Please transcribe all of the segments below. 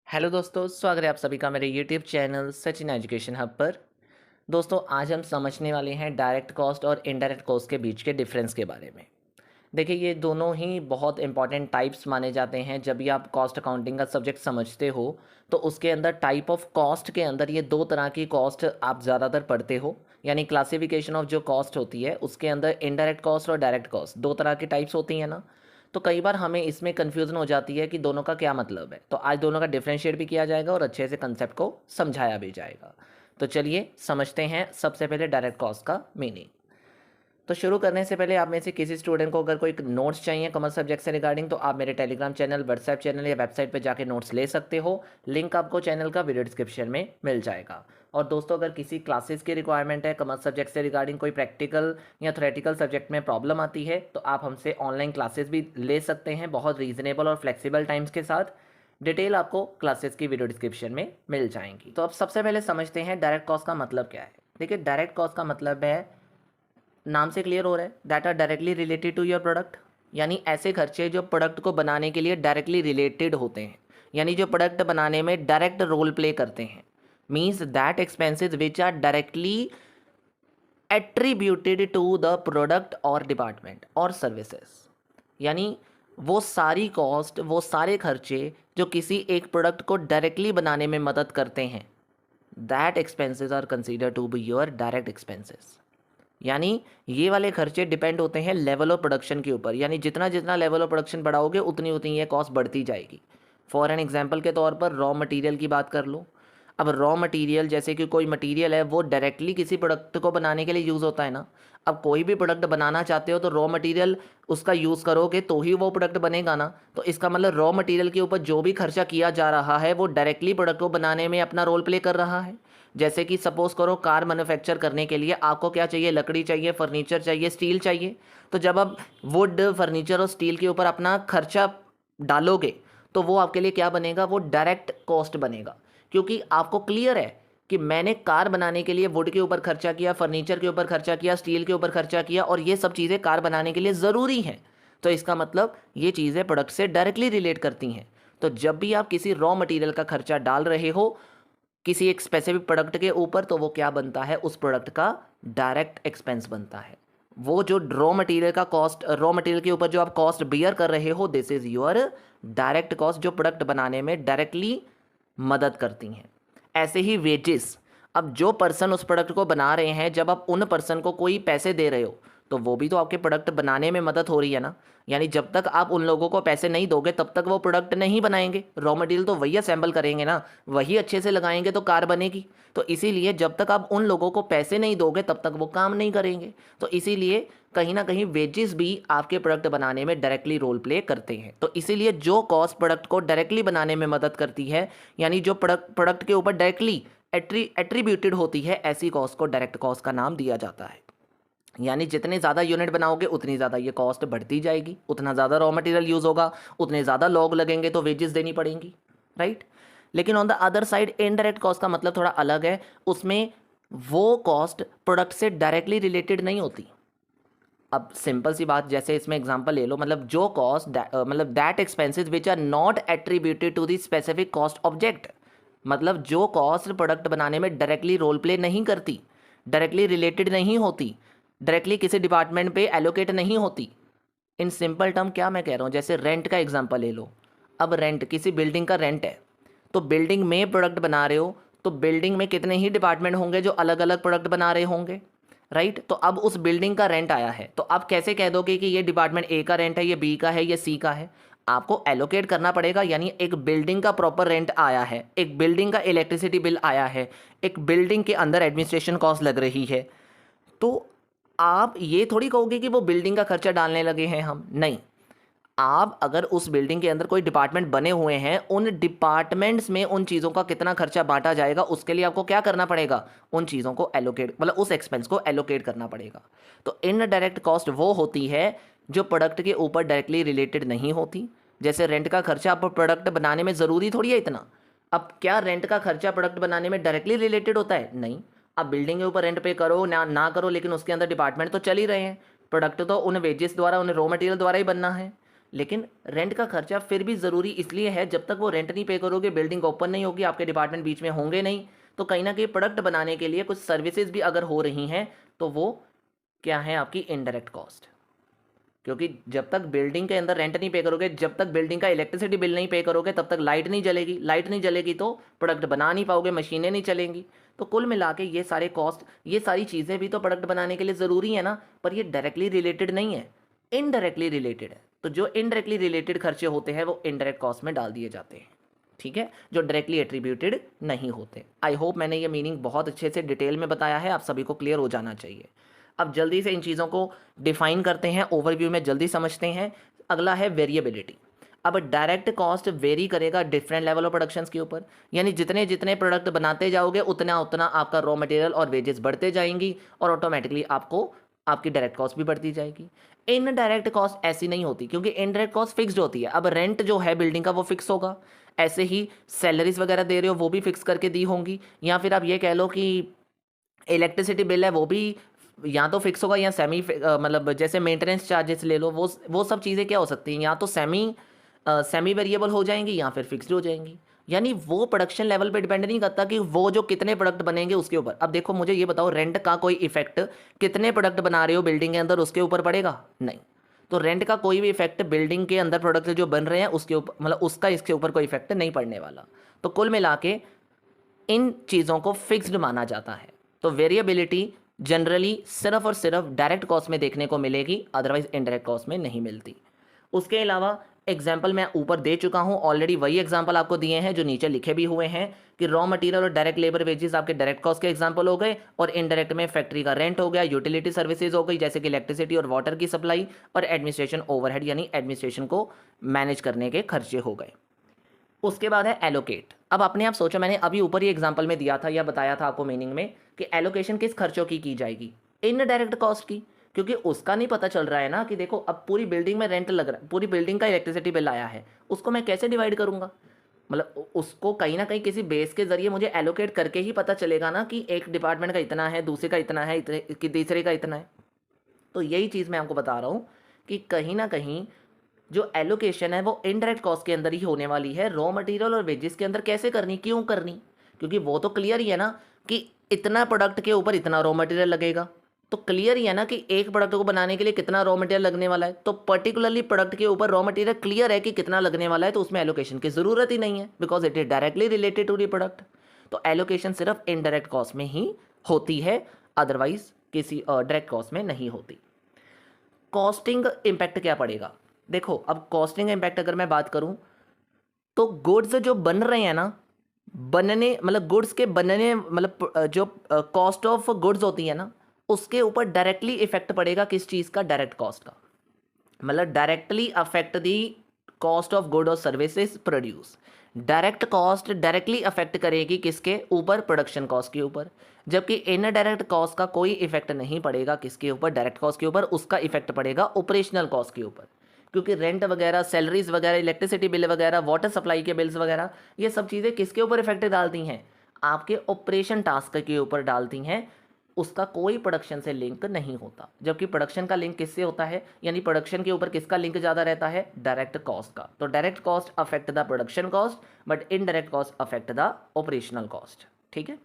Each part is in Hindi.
हेलो दोस्तों, स्वागत है आप सभी का मेरे YouTube channel Sachin education hub पर। दोस्तों, आज हम समझने वाले हैं डायरेक्ट कॉस्ट और इनडायरेक्ट कॉस्ट के बीच के डिफरेंस के बारे में। देखिए, ये दोनों ही बहुत इंपॉर्टेंट टाइप्स माने जाते हैं। जब भी आप कॉस्ट अकाउंटिंग का सब्जेक्ट समझते हो तो उसके अंदर टाइप ऑफ कॉस्ट के अंदर ये दो तरह की कॉस्ट आप ज़्यादातर पढ़ते हो। यानी क्लासिफिकेशन ऑफ जो कॉस्ट होती है उसके अंदर इनडायरेक्ट कॉस्ट और डायरेक्ट कॉस्ट दो तरह की टाइप्स होती हैं ना। तो कई बार हमें इसमें कन्फ्यूज़न हो जाती है कि दोनों का क्या मतलब है। तो आज दोनों का डिफ्रेंशिएट भी किया जाएगा और अच्छे से कंसेप्ट को समझाया भी जाएगा। तो चलिए समझते हैं सबसे पहले डायरेक्ट कॉस्ट का मीनिंग। तो शुरू करने से पहले आप में से किसी स्टूडेंट को अगर कोई नोट्स चाहिए कॉमर्स सब्जेक्ट से रिगार्डिंग, तो आप मेरे टेलीग्राम चैनल, व्हाट्सएप चैनल या वेबसाइट पर जाके नोट्स ले सकते हो। लिंक आपको चैनल का वीडियो डिस्क्रिप्शन में मिल जाएगा। और दोस्तों, अगर किसी क्लासेस की रिक्वायरमेंट है कॉमर्स सब्जेक्ट से रिगार्डिंग, कोई प्रैक्टिकल या थ्योरेटिकल सब्जेक्ट में प्रॉब्लम आती है, तो आप हमसे ऑनलाइन क्लासेस भी ले सकते हैं बहुत रीजनेबल और फ्लेक्सिबल टाइम्स के साथ। डिटेल आपको क्लासेस की वीडियो डिस्क्रिप्शन में मिल जाएंगी। तो अब सबसे पहले समझते हैं डायरेक्ट कॉस्ट का मतलब क्या है। देखिए, डायरेक्ट कॉस्ट का मतलब है, नाम से क्लियर हो रहा है, that are directly related to your product. यानी ऐसे खर्चे जो प्रोडक्ट को बनाने के लिए डायरेक्टली रिलेटेड होते हैं, यानी जो प्रोडक्ट बनाने में डायरेक्ट रोल प्ले करते हैं। Means that expenses which are directly attributed to the product और डिपार्टमेंट और सर्विसेज। यानी वो सारी कॉस्ट, वो सारे खर्चे जो किसी एक प्रोडक्ट को डायरेक्टली बनाने में मदद करते हैं, that expenses are consider to be your direct expenses. यानी ये वाले खर्चे डिपेंड होते हैं लेवल ऑफ प्रोडक्शन के ऊपर। यानी जितना जितना लेवल ऑफ प्रोडक्शन बढ़ाओगे उतनी उतनी ये कॉस्ट बढ़ती जाएगी। फॉर एन एग्जांपल के तौर पर रॉ मटेरियल की बात कर लो। अब रॉ मटेरियल, जैसे कि कोई मटेरियल है वो डायरेक्टली किसी प्रोडक्ट को बनाने के लिए यूज़ होता है ना। अब कोई भी प्रोडक्ट बनाना चाहते हो तो रॉ मटेरियल उसका यूज़ करोगे तो ही वो प्रोडक्ट बनेगा ना। तो इसका मतलब रॉ मटेरियल के ऊपर जो भी खर्चा किया जा रहा है वो डायरेक्टली प्रोडक्ट को बनाने में अपना रोल प्ले कर रहा है। जैसे कि सपोज करो, कार मैन्युफैक्चर करने के लिए आपको क्या चाहिए, लकड़ी चाहिए, फर्नीचर चाहिए, स्टील चाहिए। तो जब आप वुड, फर्नीचर और स्टील के ऊपर अपना खर्चा डालोगे तो वो आपके लिए क्या बनेगा, वो डायरेक्ट कॉस्ट बनेगा। क्योंकि आपको क्लियर है कि मैंने कार बनाने के लिए वुड के ऊपर खर्चा किया, फर्नीचर के ऊपर खर्चा किया, स्टील के ऊपर खर्चा किया, और ये सब चीज़ें कार बनाने के लिए ज़रूरी हैं। तो इसका मतलब ये चीज़ें प्रोडक्ट से डायरेक्टली रिलेट करती हैं। तो जब भी आप किसी रॉ मटेरियल का खर्चा डाल रहे हो किसी एक स्पेसिफिक प्रोडक्ट के ऊपर, तो वो क्या बनता है, उस प्रोडक्ट का डायरेक्ट एक्सपेंस बनता है। वो जो रॉ मटेरियल का कॉस्ट, रॉ मटेरियल के ऊपर जो आप कॉस्ट बियर कर रहे हो, this is your direct cost, जो प्रोडक्ट बनाने में डायरेक्टली मदद करती हैं। ऐसे ही वेजेस, अब जो पर्सन उस प्रोडक्ट को बना रहे हैं, जब आप उन पर्सन को कोई पैसे दे रहे हो तो वो भी तो आपके प्रोडक्ट बनाने में मदद हो रही है ना। यानी जब तक आप उन लोगों को पैसे नहीं दोगे तब तक वो प्रोडक्ट नहीं बनाएंगे। रॉ मटेरियल तो वही असेंबल करेंगे ना, वही अच्छे से लगाएंगे तो कार बनेगी। तो इसीलिए जब तक आप उन लोगों को पैसे नहीं दोगे तब तक वो काम नहीं करेंगे। तो इसीलिए कहीं ना कहीं वेजेस भी आपके प्रोडक्ट बनाने में डायरेक्टली रोल प्ले करते हैं। तो इसीलिए जो कॉस्ट प्रोडक्ट को डायरेक्टली बनाने में मदद करती है, यानी जो प्रोडक्ट के ऊपर डायरेक्टली एट्रीब्यूटेड होती है, ऐसी कॉस्ट को डायरेक्ट कॉस्ट का नाम दिया जाता है। यानी जितने ज़्यादा यूनिट बनाओगे उतनी ज़्यादा ये कॉस्ट बढ़ती जाएगी, उतना ज़्यादा रॉ मटेरियल यूज़ होगा, उतने ज़्यादा लोग लगेंगे तो वेजेस देनी पड़ेंगी, राइट। लेकिन on the other side indirect cost का मतलब थोड़ा अलग है। उसमें वो कॉस्ट प्रोडक्ट से डायरेक्टली रिलेटेड नहीं होती। अब सिंपल सी बात, जैसे इसमें एग्जांपल ले लो, मतलब जो कॉस्ट, मतलब that expenses which are not attributed to the specific cost object. मतलब जो कॉस्ट प्रोडक्ट बनाने में डायरेक्टली रोल प्ले नहीं करती, डायरेक्टली रिलेटेड नहीं होती, डायरेक्टली किसी डिपार्टमेंट पे एलोकेट नहीं होती। इन सिंपल टर्म क्या मैं कह रहा हूँ, जैसे रेंट का एग्जांपल ले लो। अब रेंट, किसी बिल्डिंग का रेंट है, तो बिल्डिंग में प्रोडक्ट बना रहे हो तो बिल्डिंग में कितने ही डिपार्टमेंट होंगे जो अलग अलग प्रोडक्ट बना रहे होंगे, राइट। तो अब उस बिल्डिंग का रेंट आया है, तो आप कैसे कह दोगे कि ये डिपार्टमेंट ए का रेंट है, ये बी का है, ये सी का है। आपको एलोकेट करना पड़ेगा। यानी एक बिल्डिंग का प्रॉपर रेंट आया है, एक बिल्डिंग का इलेक्ट्रिसिटी बिल आया है, एक बिल्डिंग के अंदर एडमिनिस्ट्रेशन कॉस्ट लग रही है। तो आप ये थोड़ी कहोगे कि वो बिल्डिंग का खर्चा डालने लगे हैं हम, नहीं। आप अगर उस बिल्डिंग के अंदर कोई डिपार्टमेंट बने हुए हैं, उन डिपार्टमेंट्स में उन चीज़ों का कितना खर्चा बांटा जाएगा, उसके लिए आपको क्या करना पड़ेगा, उन चीज़ों को एलोकेट, मतलब उस एक्सपेंस को एलोकेट करना पड़ेगा। तो इनडायरेक्ट कॉस्ट वो होती है जो प्रोडक्ट के ऊपर डायरेक्टली रिलेटेड नहीं होती। जैसे रेंट का खर्चा आप प्रोडक्ट बनाने में ज़रूरी थोड़ी है इतना। अब क्या रेंट का खर्चा प्रोडक्ट बनाने में डायरेक्टली रिलेटेड होता है, नहीं। आप बिल्डिंग के ऊपर रेंट पे करो ना करो, लेकिन उसके अंदर डिपार्टमेंट तो चल ही रहे हैं। प्रोडक्ट तो उन वेजेस द्वारा, उन रॉ मटेरियल द्वारा ही बनना है। लेकिन रेंट का खर्चा फिर भी ज़रूरी इसलिए है, जब तक वो रेंट नहीं पे करोगे, बिल्डिंग ओपन नहीं होगी, आपके डिपार्टमेंट बीच में होंगे नहीं, तो कहीं ना कहीं प्रोडक्ट बनाने के लिए कुछ सर्विसेज भी अगर हो रही हैं तो वो क्या है, आपकी इनडायरेक्ट कॉस्ट। क्योंकि जब तक बिल्डिंग के अंदर रेंट नहीं पे करोगे, जब तक बिल्डिंग का इलेक्ट्रिसिटी बिल नहीं पे करोगे, तब तक लाइट नहीं जलेगी, लाइट नहीं जलेगी तो प्रोडक्ट बना नहीं पाओगे, मशीनें नहीं चलेंगी। तो कुल मिला के ये सारे कॉस्ट, ये सारी चीज़ें भी तो प्रोडक्ट बनाने के लिए ज़रूरी है ना, पर ये डायरेक्टली रिलेटेड नहीं है, इनडायरेक्टली रिलेटेड है। तो जो इनडायरेक्टली रिलेटेड खर्चे होते हैं वो इनडायरेक्ट कॉस्ट में डाल दिए जाते हैं, ठीक है, जो डायरेक्टली एट्रीब्यूटेड नहीं होते। आई होप मैंने ये मीनिंग बहुत अच्छे से डिटेल में बताया है, आप सभी को क्लियर हो जाना चाहिए। अब जल्दी से इन चीज़ों को डिफाइन करते हैं, ओवरव्यू में जल्दी समझते हैं। अगला है वेरिएबिलिटी। अब डायरेक्ट कॉस्ट वेरी करेगा डिफरेंट लेवल ऑफ प्रोडक्शंस के ऊपर, यानी जितने जितने प्रोडक्ट बनाते जाओगे उतना उतना आपका रॉ मटेरियल और वेजेस बढ़ते जाएंगी और ऑटोमेटिकली आपको आपकी डायरेक्ट कॉस्ट भी बढ़ती जाएगी। इनडायरेक्ट कॉस्ट ऐसी नहीं होती, क्योंकि इनडायरेक्ट कॉस्ट फिक्स्ड होती है। अब रेंट जो है बिल्डिंग का वो फिक्स होगा, ऐसे ही सैलरीज वगैरह दे रहे हो वो भी फिक्स करके दी होंगी, या फिर आप ये कह लो कि इलेक्ट्रिसिटी बिल है वो भी या तो फिक्स होगा या सेमी, मतलब जैसे मेंटेनेंस चार्जेस ले लो, वो सब चीज़ें क्या हो सकती हैं, या तो सेमी वेरिएबल हो जाएंगी या फिर फिक्स्ड हो जाएंगी। यानी वो प्रोडक्शन लेवल पे डिपेंड नहीं करता कि वो जो कितने प्रोडक्ट बनेंगे उसके ऊपर। अब देखो मुझे ये बताओ, रेंट का कोई इफेक्ट कितने प्रोडक्ट बना रहे हो बिल्डिंग के अंदर उसके ऊपर पड़ेगा? नहीं। तो रेंट का कोई भी इफेक्ट बिल्डिंग के अंदर प्रोडक्ट जो बन रहे हैं उसके ऊपर, मतलब उसका इसके ऊपर कोई इफेक्ट नहीं पड़ने वाला। तो कुल मिला के इन चीज़ों को फिक्स्ड माना जाता है। तो वेरिएबिलिटी जनरली सिर्फ और सिर्फ डायरेक्ट कॉस्ट में देखने को मिलेगी, अदरवाइज इनडायरेक्ट कॉस्ट में नहीं मिलती। उसके अलावा एग्जाम्पल मैं ऊपर दे चुका हूँ ऑलरेडी, वही एग्जाम्पल आपको दिए हैं जो नीचे लिखे भी हुए हैं कि रॉ मटेरियल और डायरेक्ट लेबर वेजेस आपके डायरेक्ट कॉस्ट के एग्जाम्पल हो गए, और इनडायरेक्ट में फैक्ट्री का रेंट हो गया, यूटिलिटी सर्विसेज हो गई जैसे कि इलेक्ट्रिसिटी और वाटर की सप्लाई, और एडमिनिस्ट्रेशन ओवरहेड यानी एडमिनिस्ट्रेशन को मैनेज करने के खर्चे हो गए। उसके बाद है एलोकेट। अब अपने आप सोचो, मैंने अभी ऊपर ही एग्जांपल में दिया था या बताया था आपको मीनिंग में कि एलोकेशन किस खर्चों की जाएगी? इनडायरेक्ट कॉस्ट की, क्योंकि उसका नहीं पता चल रहा है ना कि देखो अब पूरी बिल्डिंग में रेंट लग रहा है, पूरी बिल्डिंग का इलेक्ट्रिसिटी बिल आया है, उसको मैं कैसे डिवाइड करूंगा? मतलब उसको कहीं ना कहीं किसी बेस के जरिए मुझे एलोकेट करके ही पता चलेगा ना कि एक डिपार्टमेंट का इतना है, दूसरे का इतना है, कि तीसरे का इतना है। तो यही चीज़ मैं आपको बता रहा हूँ कि कहीं ना कहीं जो एलोकेशन है वो इनडायरेक्ट कॉस्ट के अंदर ही होने वाली है, रॉ मटेरियल और वेजेस के अंदर कैसे करनी, क्यों करनी? क्योंकि वो तो क्लियर ही है ना कि इतना प्रोडक्ट के ऊपर इतना रॉ मटेरियल लगेगा, तो क्लियर ही है ना कि एक प्रोडक्ट को बनाने के लिए कितना रॉ मटेरियल लगने वाला है। तो पर्टिकुलरली प्रोडक्ट के ऊपर रॉ मटेरियल क्लियर है कि कितना लगने वाला है, तो उसमें एलोकेशन की ज़रूरत ही नहीं है, because it is directly related to the product. तो एलोकेशन सिर्फ इनडायरेक्ट कॉस्ट में ही होती है, अदरवाइज किसी डायरेक्ट कॉस्ट में नहीं होती। कॉस्टिंग इम्पैक्ट क्या पड़ेगा? देखो अब कॉस्टिंग इम्पैक्ट अगर मैं बात करूं तो गुड्स जो बन रहे हैं ना, बनने मतलब गुड्स के बनने मतलब जो कॉस्ट ऑफ गुड्स होती है ना, उसके ऊपर डायरेक्टली इफेक्ट पड़ेगा किस चीज़ का? डायरेक्ट कॉस्ट का। मतलब directly affect the cost of good और services produce. Direct cost directly affect करेगी किसके ऊपर? प्रोडक्शन कॉस्ट के ऊपर। जबकि इनडायरेक्ट कॉस्ट का कोई इफेक्ट नहीं पड़ेगा किसके ऊपर? डायरेक्ट कॉस्ट के ऊपर। उसका इफेक्ट पड़ेगा ऑपरेशनल कॉस्ट के ऊपर, क्योंकि रेंट वगैरह, सैलरीज वगैरह, इलेक्ट्रिसिटी बिल वगैरह, वाटर सप्लाई के बिल्स वगैरह, ये सब चीज़ें किसके ऊपर इफेक्ट डालती हैं? आपके ऑपरेशन टास्क के ऊपर डालती हैं। उसका कोई प्रोडक्शन से लिंक नहीं होता, जबकि प्रोडक्शन का लिंक किससे होता है? यानी प्रोडक्शन के ऊपर किसका लिंक ज़्यादा रहता है? डायरेक्ट कॉस्ट का। तो direct cost affect the production cost, but indirect cost affect the operational cost. ठीक है।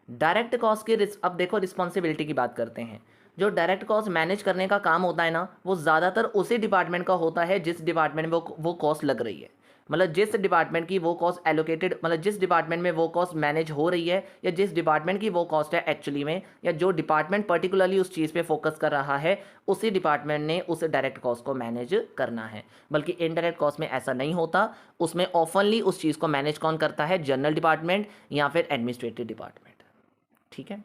डायरेक्ट कॉस्ट की अब देखो रिस्पॉन्सिबिलिटी की बात करते हैं। जो डायरेक्ट कॉस्ट मैनेज करने का काम होता है ना, वो ज़्यादातर उसी डिपार्टमेंट का होता है जिस डिपार्टमेंट में वो कॉस्ट लग रही है। मतलब जिस डिपार्टमेंट की वो कॉस्ट एलोकेटेड, मतलब जिस डिपार्टमेंट में वो कॉस्ट मैनेज हो रही है, या जिस डिपार्टमेंट की वो कॉस्ट है एक्चुअली में, या जो डिपार्टमेंट पर्टिकुलरली उस चीज़ पे फोकस कर रहा है, उसी डिपार्टमेंट ने उस डायरेक्ट कॉस्ट को मैनेज करना है। बल्कि इनडायरेक्ट कॉस्ट में ऐसा नहीं होता। उसमें ऑफनली उस चीज़ को मैनेज कौन करता है? जनरल डिपार्टमेंट या फिर एडमिनिस्ट्रेटिव डिपार्टमेंट। ठीक है।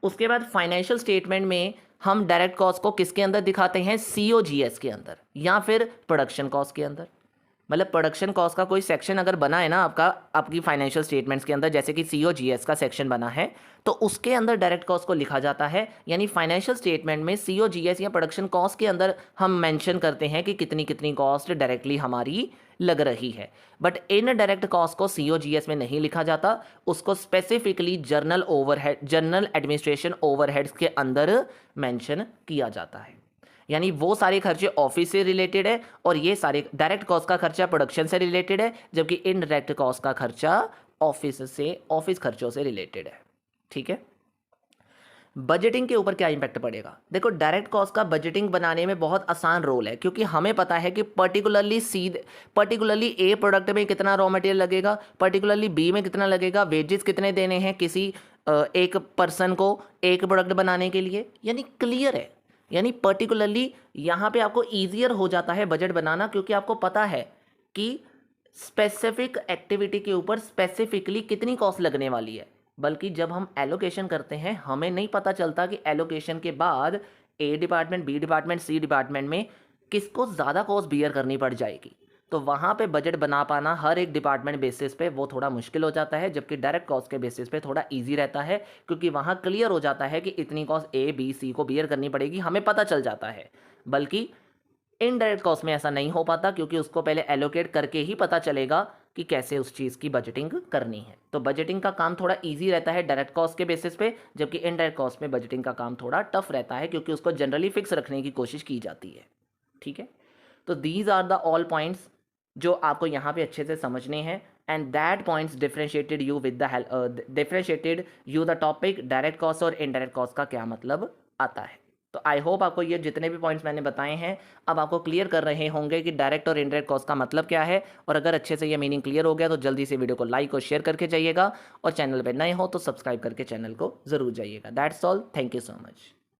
उसके बाद फाइनेंशियल स्टेटमेंट में हम डायरेक्ट कॉस्ट को किसके अंदर दिखाते हैं? COGS के अंदर या फिर प्रोडक्शन कॉस्ट के अंदर। मतलब प्रोडक्शन कॉस्ट का कोई सेक्शन अगर बना है ना आपकी फाइनेंशियल स्टेटमेंट्स के अंदर, जैसे कि COGS का सेक्शन बना है, तो उसके अंदर डायरेक्ट कॉस्ट को लिखा जाता है। यानी फाइनेंशियल स्टेटमेंट में COGS या प्रोडक्शन कॉस्ट के अंदर हम मेंशन करते हैं कि कितनी कितनी कॉस्ट डायरेक्टली हमारी लग रही है। बट इन डायरेक्ट कॉस्ट को COGS में नहीं लिखा जाता, उसको स्पेसिफिकली जनरल एडमिनिस्ट्रेशन ओवरहेड्स के अंदर मेंशन किया जाता है। यानी वो सारे खर्चे ऑफिस से रिलेटेड है और ये सारे डायरेक्ट कॉस्ट का खर्चा प्रोडक्शन से रिलेटेड है, जबकि इनडायरेक्ट कॉस्ट का खर्चा ऑफिस खर्चों से रिलेटेड है। ठीक है, बजटिंग के ऊपर क्या इंपैक्ट पड़ेगा? देखो, डायरेक्ट कॉस्ट का बजटिंग बनाने में बहुत आसान रोल है, क्योंकि हमें पता है कि पर्टिकुलरली ए प्रोडक्ट में कितना रॉ मटेरियल लगेगा, पर्टिकुलरली बी में कितना लगेगा, वेजेस कितने देने हैं किसी एक पर्सन को एक प्रोडक्ट बनाने के लिए, यानी क्लियर है। यानी पर्टिकुलरली यहाँ पे आपको ईजियर हो जाता है बजट बनाना, क्योंकि आपको पता है कि स्पेसिफिक एक्टिविटी के ऊपर स्पेसिफिकली कितनी कॉस्ट लगने वाली है। बल्कि जब हम एलोकेशन करते हैं हमें नहीं पता चलता कि एलोकेशन के बाद A department, B department, C department में किसको ज़्यादा कॉस्ट बियर करनी पड़ जाएगी। तो वहाँ पे बजट बना पाना हर एक डिपार्टमेंट बेसिस पे वो थोड़ा मुश्किल हो जाता है, जबकि डायरेक्ट कॉस्ट के बेसिस पे थोड़ा इजी रहता है, क्योंकि वहाँ क्लियर हो जाता है कि इतनी कॉस्ट ए बी सी को बियर करनी पड़ेगी, हमें पता चल जाता है। बल्कि इनडायरेक्ट कॉस्ट में ऐसा नहीं हो पाता, क्योंकि उसको पहले एलोकेट करके ही पता चलेगा कि कैसे उस चीज़ की बजटिंग करनी है। तो बजटिंग का काम थोड़ा इजी रहता है डायरेक्ट कॉस्ट के बेसिस पे, जबकि इनडायरेक्ट कॉस्ट में बजटिंग का काम थोड़ा टफ रहता है, क्योंकि उसको जनरली फिक्स रखने की कोशिश की जाती है। ठीक है, तो these are the all points जो आपको यहाँ पे अच्छे से समझने हैं, and that points differentiated you the topic direct cost और इनडायरेक्ट कॉस्ट का क्या मतलब आता है। तो आई होप आपको ये जितने भी पॉइंट्स मैंने बताए हैं अब आपको क्लियर कर रहे होंगे कि डायरेक्ट और इनडायरेक्ट कॉस्ट का मतलब क्या है। और अगर अच्छे से ये मीनिंग क्लियर हो गया तो जल्दी से वीडियो को लाइक और शेयर करके जाइएगा, और चैनल पे नए हो तो सब्सक्राइब करके चैनल को ज़रूर जाइएगा। That's all, thank you so much.